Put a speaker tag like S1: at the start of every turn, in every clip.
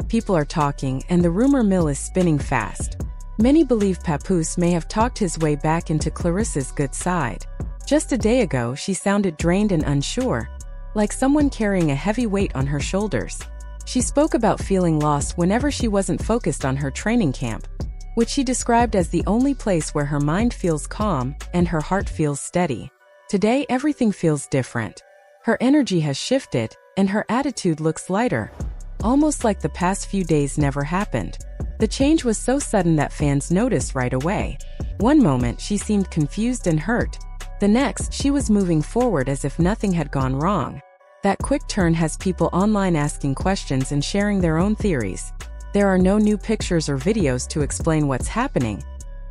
S1: People are talking, and the rumor mill is spinning fast. Many believe Papoose may have talked his way back into Claressa's good side. Just a day ago, she sounded drained and unsure, like someone carrying a heavy weight on her shoulders. She spoke about feeling lost whenever she wasn't focused on her training camp, which she described as the only place where her mind feels calm and her heart feels steady. Today, everything feels different. Her energy has shifted, and her attitude looks lighter, almost like the past few days never happened. The change was so sudden that fans noticed right away. One moment, she seemed confused and hurt. The next, she was moving forward as if nothing had gone wrong. That quick turn has people online asking questions and sharing their own theories. There are no new pictures or videos to explain what's happening,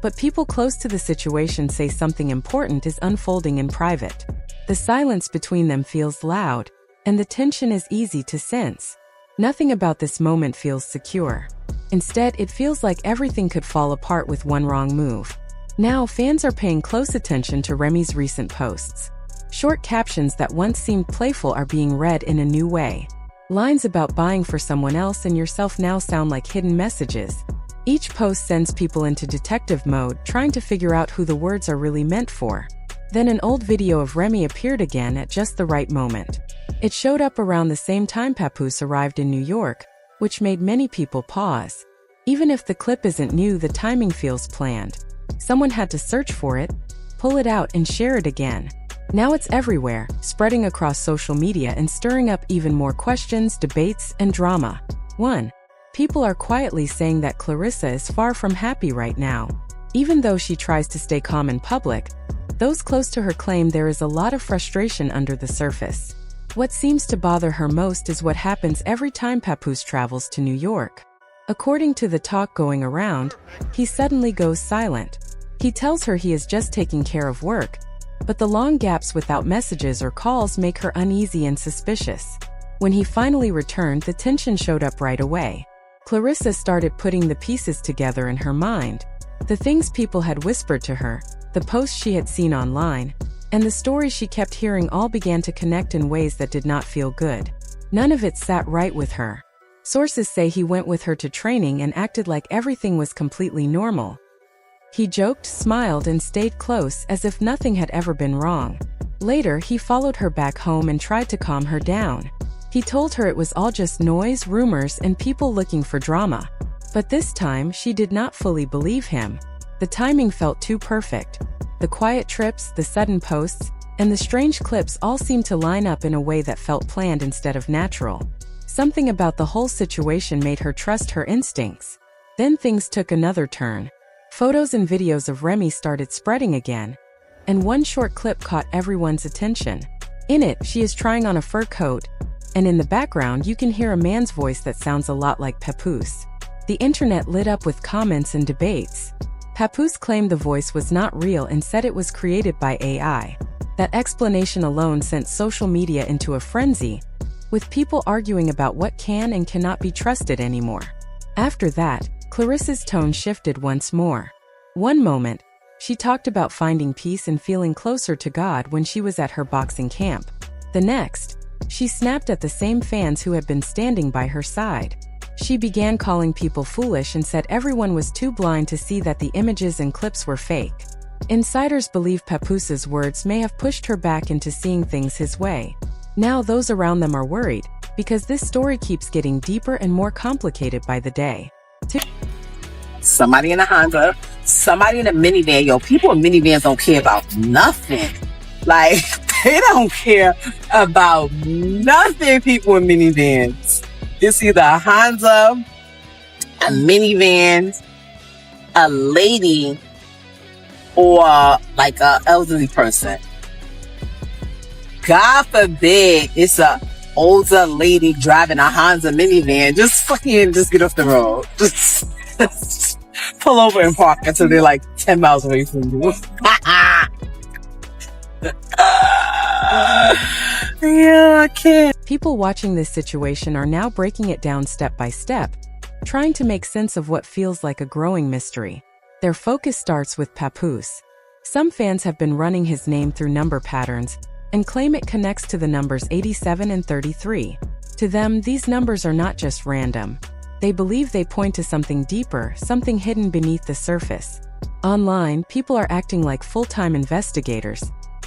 S1: but people close to the situation say something important is unfolding in private. The silence between them feels loud, and the tension is easy to sense. Nothing about this moment feels secure. Instead, it feels like everything could fall apart with one wrong move. Now, fans are paying close attention to Remy's recent posts. Short captions that once seemed playful are being read in a new way. Lines about buying for someone else and yourself now sound like hidden messages. Each post sends people into detective mode, trying to figure out who the words are really meant for. Then an old video of Remy appeared again at just the right moment. It showed up around the same time Papoose arrived in New York, which made many people pause. Even if the clip isn't new, the timing feels planned. Someone had to search for it, pull it out, and share it again. Now it's everywhere, spreading across social media and stirring up even more questions, debates, and drama. 1. People are quietly saying that Claressa is far from happy right now. Even though she tries to stay calm in public, those close to her claim there is a lot of frustration under the surface. What seems to bother her most is what happens every time Papoose travels to New York. According to the talk going around, he suddenly goes silent. He tells her he is just taking care of work, but the long gaps without messages or calls make her uneasy and suspicious. When he finally returned, the tension showed up right away. Claressa started putting the pieces together in her mind. The things people had whispered to her, the posts she had seen online, and the stories she kept hearing all began to connect in ways that did not feel good. None of it sat right with her. Sources say he went with her to training and acted like everything was completely normal. He joked, smiled, and stayed close as if nothing had ever been wrong. Later, he followed her back home and tried to calm her down. He told her it was all just noise, rumors, and people looking for drama. But this time, she did not fully believe him. The timing felt too perfect. The quiet trips, the sudden posts, and the strange clips all seemed to line up in a way that felt planned instead of natural. Something about the whole situation made her trust her instincts. Then things took another turn. Photos and videos of Remy started spreading again, and one short clip caught everyone's attention. In it, she is trying on a fur coat, and in the background you can hear a man's voice that sounds a lot like Papoose. The internet lit up with comments and debates. Papoose claimed the voice was not real and said it was created by AI. That explanation alone sent social media into a frenzy, with people arguing about what can and cannot be trusted anymore. After that, Claressa's tone shifted once more. One moment, she talked about finding peace and feeling closer to God when she was at her boxing camp. The next, she snapped at the same fans who had been standing by her side. She began calling people foolish and said everyone was too blind to see that the images and clips were fake. Insiders believe Papoose's words may have pushed her back into seeing things his way. Now those around them are worried, because this story keeps getting deeper and more complicated by the day.
S2: Somebody in a Honda, somebody in a minivan. Yo, people in minivans don't care about nothing. Like, they don't care about nothing, people in minivans. It's either a Honda, a minivan, a lady, or like an elderly person. God forbid it's a older lady driving a Honda minivan. Just get off the road. Just pull over and park until they're like 10 miles away from you. Yeah, I can't.
S1: People watching this situation are now breaking it down step by step, trying to make sense of what feels like a growing mystery. Their focus starts with Papoose. Some fans have been running his name through number patterns and claim it connects to the numbers 87 and 33. To them, these numbers are not just random. They believe they point to something deeper, something hidden beneath the surface. Online, people are acting like full-time investigators.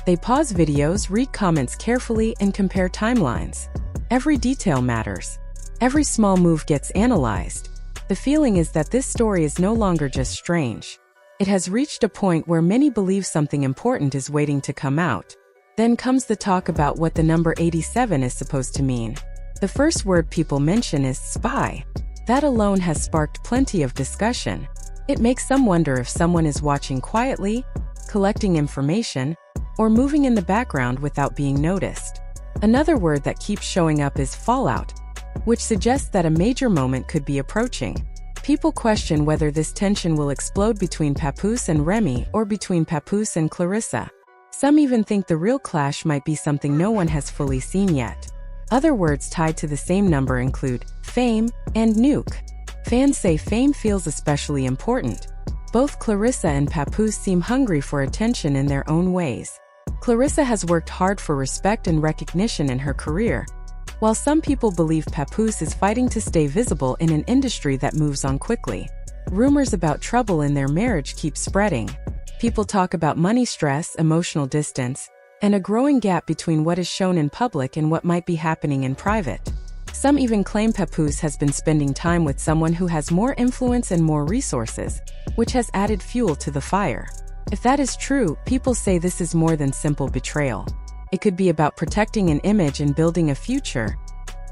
S1: They pause videos, read comments carefully, and compare timelines. Every detail matters. Every small move gets analyzed. The feeling is that this story is no longer just strange. It has reached a point where many believe something important is waiting to come out. Then comes the talk about what the number 87 is supposed to mean. The first word people mention is spy. That alone has sparked plenty of discussion. It makes some wonder if someone is watching quietly, collecting information, or moving in the background without being noticed. Another word that keeps showing up is fallout, which suggests that a major moment could be approaching. People question whether this tension will explode between Papoose and Remy or between Papoose and Claressa. Some even think the real clash might be something no one has fully seen yet. Other words tied to the same number include fame and nuke. Fans say fame feels especially important. Both Claressa and Papoose seem hungry for attention in their own ways. Claressa has worked hard for respect and recognition in her career, while some people believe Papoose is fighting to stay visible in an industry that moves on quickly. Rumors about trouble in their marriage keep spreading. People talk about money stress, emotional distance, and a growing gap between what is shown in public and what might be happening in private. Some even claim Papoose has been spending time with someone who has more influence and more resources, which has added fuel to the fire. If that is true, people say this is more than simple betrayal. It could be about protecting an image and building a future,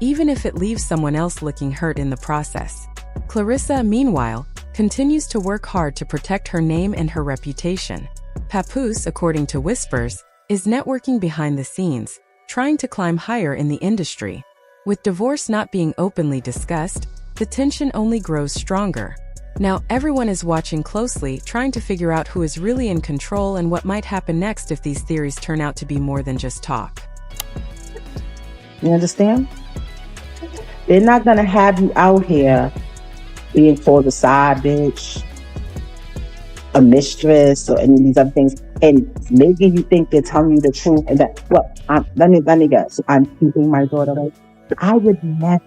S1: even if it leaves someone else looking hurt in the process. Claressa, meanwhile, continues to work hard to protect her name and her reputation. Papoose, according to whispers, is networking behind the scenes, trying to climb higher in the industry. With divorce not being openly discussed, the tension only grows stronger. Now everyone is watching closely, trying to figure out who is really in control and what might happen next if these theories turn out to be more than just talk.
S3: You understand? They're not gonna have you out here being called a side bitch, a mistress, or any of these other things, and making you think they're telling you the truth. And that, well, let me guess. I'm keeping my daughter away. I would never,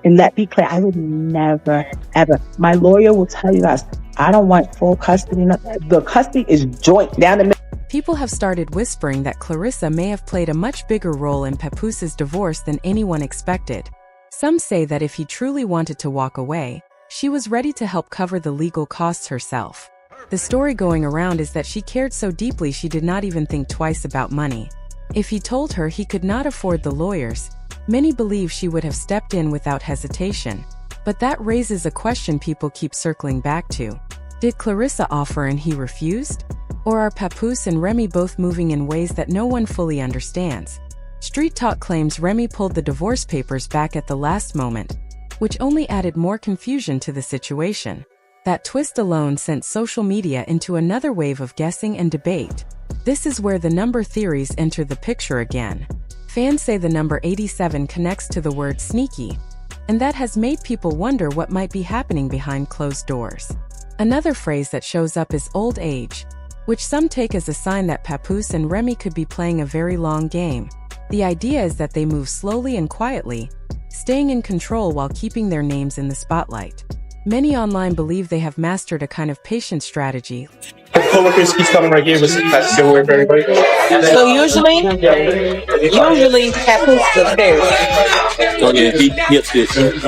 S3: and let me be clear, I would never, ever. My lawyer will tell you guys, I don't want full custody. The custody is joint down the middle.
S1: People have started whispering that Claressa may have played a much bigger role in Papoose's divorce than anyone expected. Some say that if he truly wanted to walk away, she was ready to help cover the legal costs herself. The story going around is that she cared so deeply she did not even think twice about money. If he told her he could not afford the lawyers, many believe she would have stepped in without hesitation. But that raises a question people keep circling back to. Did Claressa offer and he refused? Or are Papoose and Remy both moving in ways that no one fully understands? Street talk claims Remy pulled the divorce papers back at the last moment, which only added more confusion to the situation. That twist alone sent social media into another wave of guessing and debate. This is where the number theories enter the picture again. Fans say the number 87 connects to the word sneaky, and that has made people wonder what might be happening behind closed doors. Another phrase that shows up is old age, which some take as a sign that Papoose and Remy could be playing a very long game. The idea is that they move slowly and quietly, staying in control while keeping their names in the spotlight. Many online believe they have mastered a kind of patient strategy.
S4: Co-workers, he's coming right here. That's good work for everybody.
S5: So usually Papoose is upstairs.
S4: Oh yeah, he upstairs.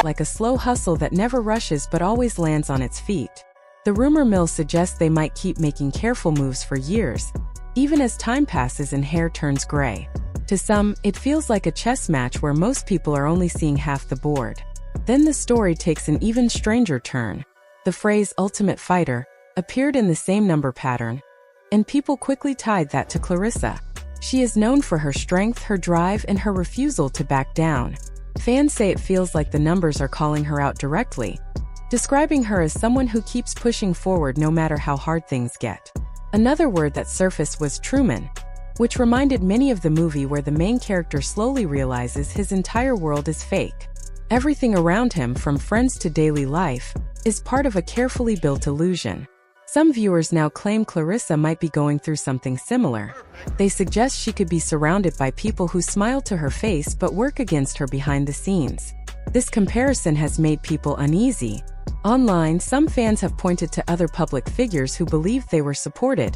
S1: Like a slow hustle that never rushes but always lands on its feet. The rumor mill suggests they might keep making careful moves for years, even as time passes and hair turns gray. To some, it feels like a chess match where most people are only seeing half the board. Then the story takes an even stranger turn. The phrase "ultimate fighter" appeared in the same number pattern, and people quickly tied that to Claressa. She is known for her strength, her drive, and her refusal to back down. Fans say it feels like the numbers are calling her out directly, describing her as someone who keeps pushing forward no matter how hard things get. Another word that surfaced was Truman, which reminded many of the movie where the main character slowly realizes his entire world is fake. Everything around him, from friends to daily life, is part of a carefully built illusion. Some viewers now claim Claressa might be going through something similar. They suggest she could be surrounded by people who smile to her face but work against her behind the scenes. This comparison has made people uneasy. Online, some fans have pointed to other public figures who believed they were supported,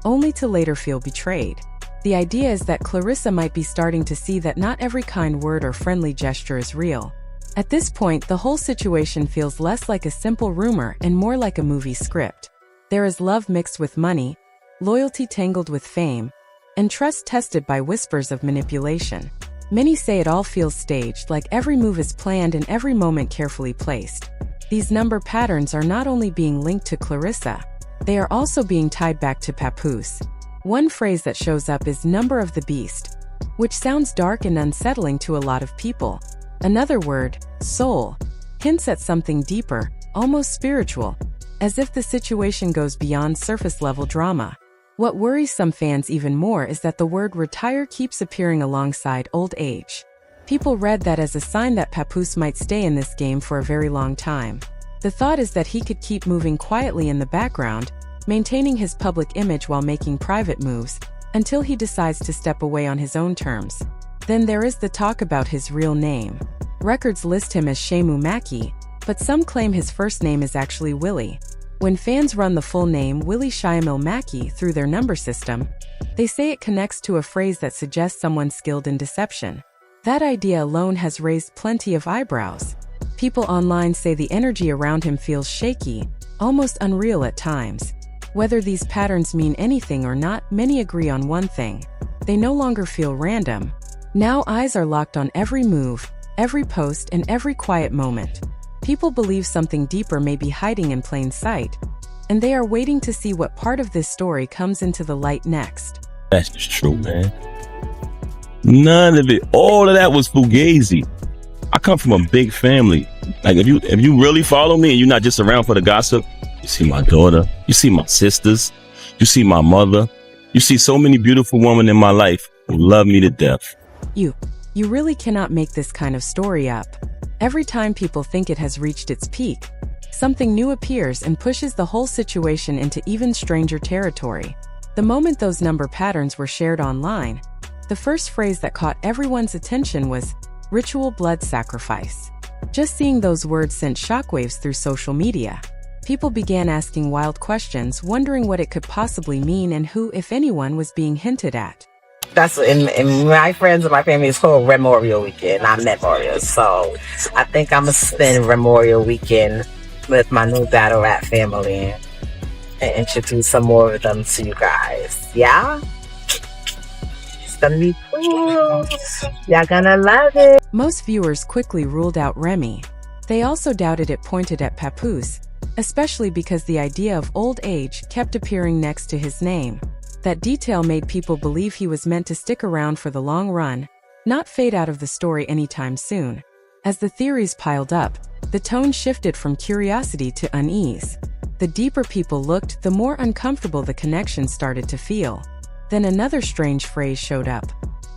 S1: only to later feel betrayed. The idea is that Claressa might be starting to see that not every kind word or friendly gesture is real. At this point, the whole situation feels less like a simple rumor and more like a movie script. There is love mixed with money, loyalty tangled with fame, and trust tested by whispers of manipulation. Many say it all feels staged, like every move is planned and every moment carefully placed. These number patterns are not only being linked to Claressa, they are also being tied back to Papoose. One phrase that shows up is number of the beast, which sounds dark and unsettling to a lot of people. Another word, soul, hints at something deeper, almost spiritual, as if the situation goes beyond surface-level drama. What worries some fans even more is that the word retire keeps appearing alongside old age. People read that as a sign that Papoose might stay in this game for a very long time. The thought is that he could keep moving quietly in the background, maintaining his public image while making private moves, until he decides to step away on his own terms. Then there is the talk about his real name. Records list him as Shemu Maki, but some claim his first name is actually Willie. When fans run the full name Willie Shyamil Maki through their number system, they say it connects to a phrase that suggests someone skilled in deception. That idea alone has raised plenty of eyebrows. People online say the energy around him feels shaky, almost unreal at times. Whether these patterns mean anything or not, many agree on one thing. They no longer feel random. Now eyes are locked on every move, every post, and every quiet moment. People believe something deeper may be hiding in plain sight, and they are waiting to see what part of this story comes into the light next.
S6: That's just true, man. None of it, all of that was fugazi. I come from a big family. Like if you really follow me and you're not just around for the gossip, you see my daughter, you see my sisters, you see my mother, you see so many beautiful women in my life who love me to death.
S1: You really cannot make this kind of story up. Every time people think it has reached its peak, something new appears and pushes the whole situation into even stranger territory. The moment those number patterns were shared online, the first phrase that caught everyone's attention was ritual blood sacrifice. Just seeing those words sent shockwaves through social media. People began asking wild questions, wondering what it could possibly mean and who, if anyone, was being hinted at.
S2: That's in my friends and my family is called Memorial Weekend, not Memorial. So I think I'm gonna spend Memorial Weekend with my new battle rap family and introduce some more of them to you guys. Yeah? It's gonna be cool. Y'all gonna love it.
S1: Most viewers quickly ruled out Remy. They also doubted it pointed at Papoose, especially because the idea of old age kept appearing next to his name. That detail made people believe he was meant to stick around for the long run, not fade out of the story anytime soon. As the theories piled up, the tone shifted from curiosity to unease. The deeper people looked, the more uncomfortable the connection started to feel. Then another strange phrase showed up.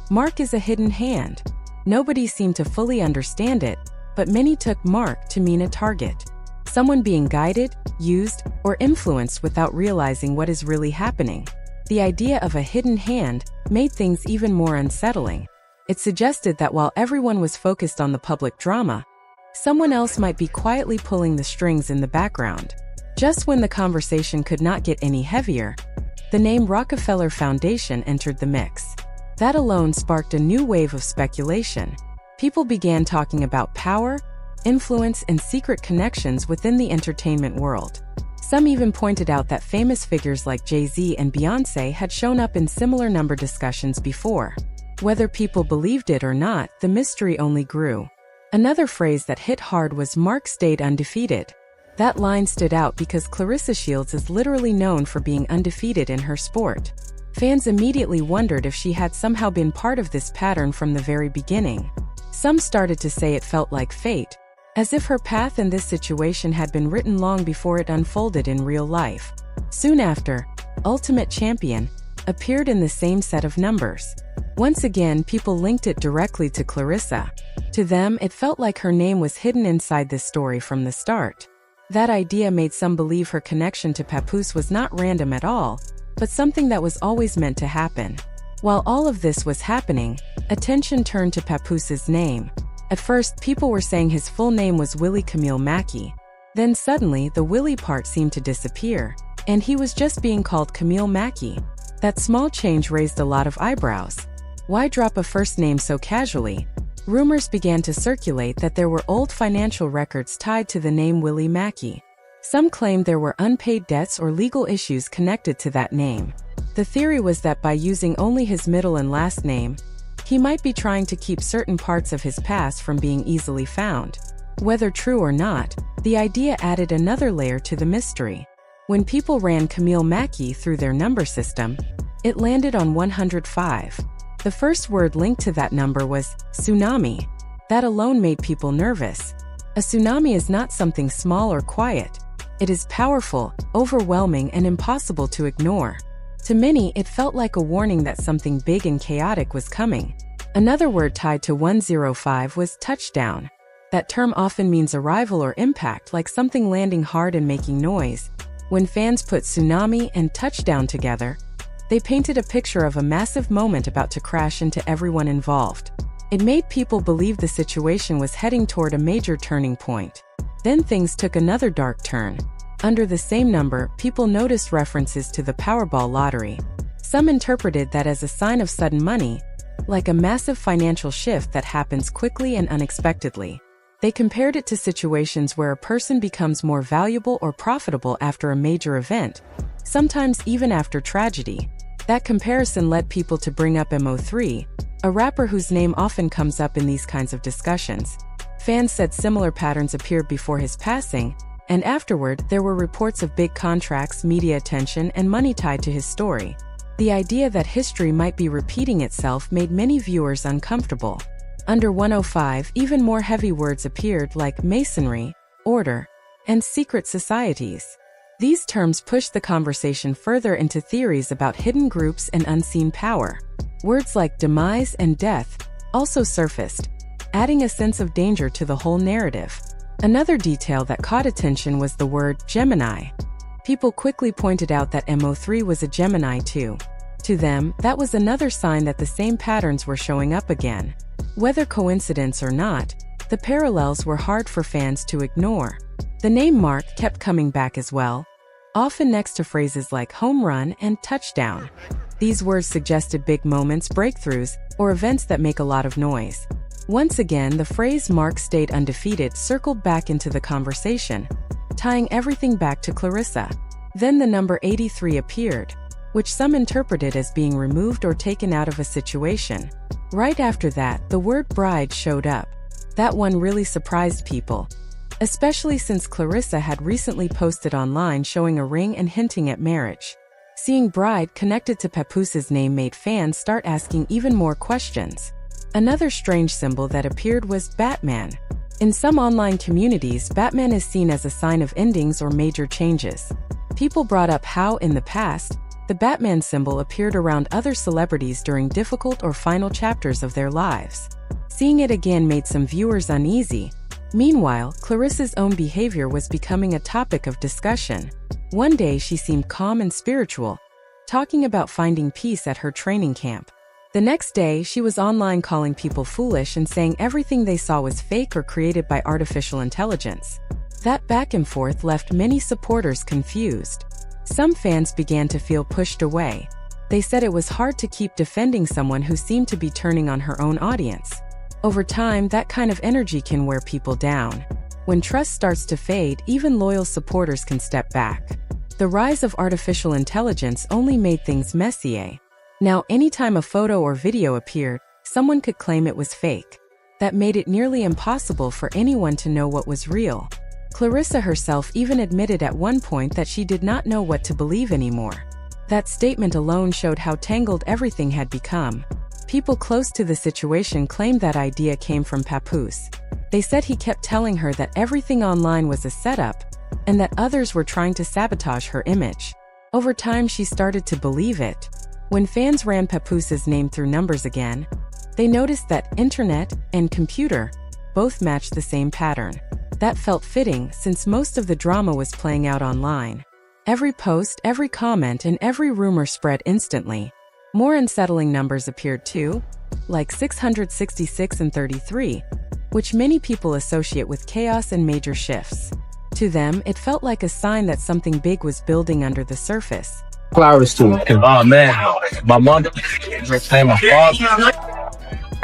S1: Mark is a hidden hand. Nobody seemed to fully understand it, but many took Mark to mean a target. Someone being guided, used, or influenced without realizing what is really happening. The idea of a hidden hand made things even more unsettling. It suggested that while everyone was focused on the public drama, someone else might be quietly pulling the strings in the background. Just when the conversation could not get any heavier, the name Rockefeller Foundation entered the mix. That alone sparked a new wave of speculation. People began talking about power, influence, and secret connections within the entertainment world. Some even pointed out that famous figures like Jay-Z and Beyoncé had shown up in similar number discussions before. Whether people believed it or not, the mystery only grew. Another phrase that hit hard was Mark stayed undefeated. That line stood out because Claressa Shields is literally known for being undefeated in her sport. Fans immediately wondered if she had somehow been part of this pattern from the very beginning. Some started to say it felt like fate, as if her path in this situation had been written long before it unfolded in real life. Soon after, Ultimate Champion appeared in the same set of numbers. Once again, people linked it directly to Claressa. To them, it felt like her name was hidden inside this story from the start. That idea made some believe her connection to Papoose was not random at all, but something that was always meant to happen. While all of this was happening, attention turned to Papoose's name. At first, people were saying his full name was Willie Camille Mackey. Then suddenly, the Willie part seemed to disappear, and he was just being called Camille Mackey. That small change raised a lot of eyebrows. Why drop a first name so casually? Rumors began to circulate that there were old financial records tied to the name Willie Mackey. Some claimed there were unpaid debts or legal issues connected to that name. The theory was that by using only his middle and last name, he might be trying to keep certain parts of his past from being easily found. Whether true or not, the idea added another layer to the mystery. When people ran Camille Mackey through their number system, it landed on 105. The first word linked to that number was tsunami. That alone made people nervous. A tsunami is not something small or quiet. It is powerful, overwhelming, and impossible to ignore. To many, it felt like a warning that something big and chaotic was coming. Another word tied to 105 was touchdown. That term often means arrival or impact, like something landing hard and making noise. When fans put tsunami and touchdown together, they painted a picture of a massive moment about to crash into everyone involved. It made people believe the situation was heading toward a major turning point. Then things took another dark turn. Under the same number, people noticed references to the Powerball lottery. Some interpreted that as a sign of sudden money, like a massive financial shift that happens quickly and unexpectedly. They compared it to situations where a person becomes more valuable or profitable after a major event, sometimes even after tragedy. That comparison led people to bring up Mo3, a rapper whose name often comes up in these kinds of discussions. Fans said similar patterns appeared before his passing, and afterward there were reports of big contracts, media attention, and money tied to his story. The idea that history might be repeating itself made many viewers uncomfortable. Under 105, even more heavy words appeared like masonry, order, and secret societies. These terms pushed the conversation further into theories about hidden groups and unseen power. Words like demise and death also surfaced, adding a sense of danger to the whole narrative. Another detail that caught attention was the word Gemini. People quickly pointed out that Mo3 was a Gemini too. To them, that was another sign that the same patterns were showing up again. Whether coincidence or not, the parallels were hard for fans to ignore. The name Mark kept coming back as well, often next to phrases like home run and touchdown. These words suggested big moments, breakthroughs, or events that make a lot of noise. Once again, the phrase Mark stayed undefeated circled back into the conversation, tying everything back to Claressa. Then the number 83 appeared, which some interpreted as being removed or taken out of a situation. Right after that, the word bride showed up. That one really surprised people, especially since Claressa had recently posted online showing a ring and hinting at marriage. Seeing bride connected to Papoose's name made fans start asking even more questions. Another strange symbol that appeared was Batman. In some online communities, Batman is seen as a sign of endings or major changes. People brought up how, in the past, the Batman symbol appeared around other celebrities during difficult or final chapters of their lives. Seeing it again made some viewers uneasy. Meanwhile, Claressa's own behavior was becoming a topic of discussion. One day she seemed calm and spiritual, talking about finding peace at her training camp. The next day, she was online calling people foolish and saying everything they saw was fake or created by artificial intelligence. That back and forth left many supporters confused. Some fans began to feel pushed away. They said it was hard to keep defending someone who seemed to be turning on her own audience. Over time, that kind of energy can wear people down. When trust starts to fade, even loyal supporters can step back. The rise of artificial intelligence only made things messier. Now, anytime a photo or video appeared, someone could claim it was fake. That made it nearly impossible for anyone to know what was real. Claressa herself even admitted at one point that she did not know what to believe anymore. That statement alone showed how tangled everything had become. People close to the situation claimed that idea came from Papoose. They said he kept telling her that everything online was a setup, and that others were trying to sabotage her image. Over time, she started to believe it. When fans ran Papoose's name through numbers again, they noticed that internet and computer both matched the same pattern. That felt fitting since most of the drama was playing out online. Every post, every comment, and every rumor spread instantly. More unsettling numbers appeared too, like 666 and 33, which many people associate with chaos and major shifts. To them, it felt like a sign that something big was building under the surface.
S7: Claressa, oh man, my mother, and my father,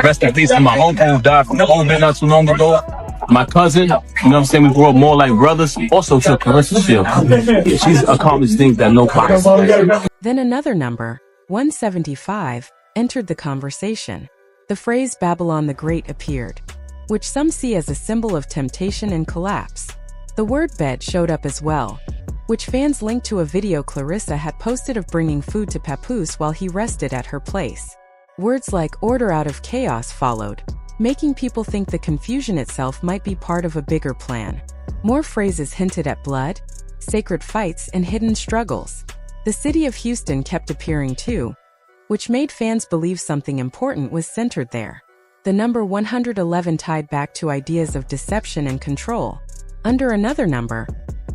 S7: rest in peace, and my uncle who died from COVID not too long ago. My cousin, you know what I'm saying, we grew up more like brothers. Also to Claressa Shields. She's accomplished things that nobody.
S1: Then another number, 175, entered the conversation. The phrase Babylon the Great appeared, which some see as a symbol of temptation and collapse. The word bed showed up as well, which fans linked to a video Claressa had posted of bringing food to Papoose while he rested at her place. Words like order out of chaos followed, making people think the confusion itself might be part of a bigger plan. More phrases hinted at blood, sacred fights, and hidden struggles. The city of Houston kept appearing too, which made fans believe something important was centered there. The number 111 tied back to ideas of deception and control. Under another number,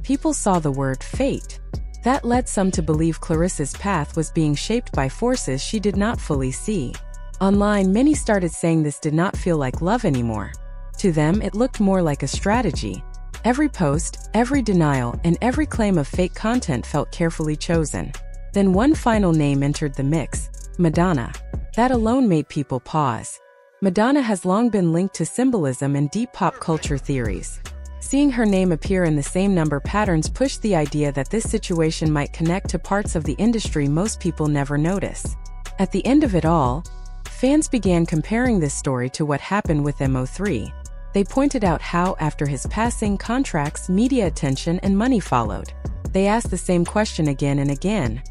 S1: people saw the word fate. That led some to believe Claressa's path was being shaped by forces she did not fully see. Online, many started saying this did not feel like love anymore. To them, it looked more like a strategy. Every post, every denial, and every claim of fake content felt carefully chosen. Then one final name entered the mix, Madonna. That alone made people pause. Madonna has long been linked to symbolism and deep pop culture theories. Seeing her name appear in the same number patterns pushed the idea that this situation might connect to parts of the industry most people never notice. At the end of it all, fans began comparing this story to what happened with Mo3. They pointed out how, after his passing, contracts, media attention, and money followed. They asked the same question again and again.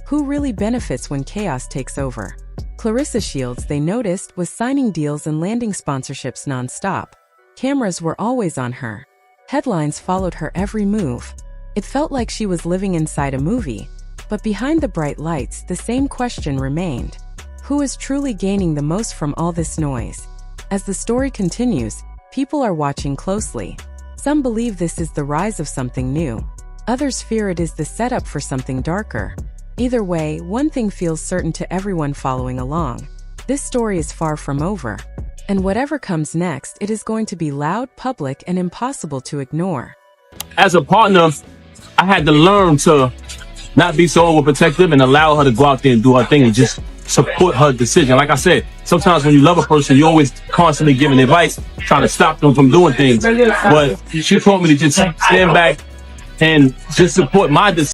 S1: Who really benefits when chaos takes over? Claressa Shields, they noticed, was signing deals and landing sponsorships non-stop. Cameras were always on her. Headlines followed her every move. It felt like she was living inside a movie. But behind the bright lights, the same question remained. Who is truly gaining the most from all this noise? As the story continues, people are watching closely. Some believe this is the rise of something new. Others fear it is the setup for something darker. Either way, one thing feels certain to everyone following along. This story is far from over. And whatever comes next, it is going to be loud, public, and impossible to ignore.
S7: As a partner, I had to learn to not be so overprotective and allow her to go out there and do her thing and just support her decision. Like I said, sometimes when you love a person, you're always constantly giving advice, trying to stop them from doing things. But she taught me to just stand back and just support my decision.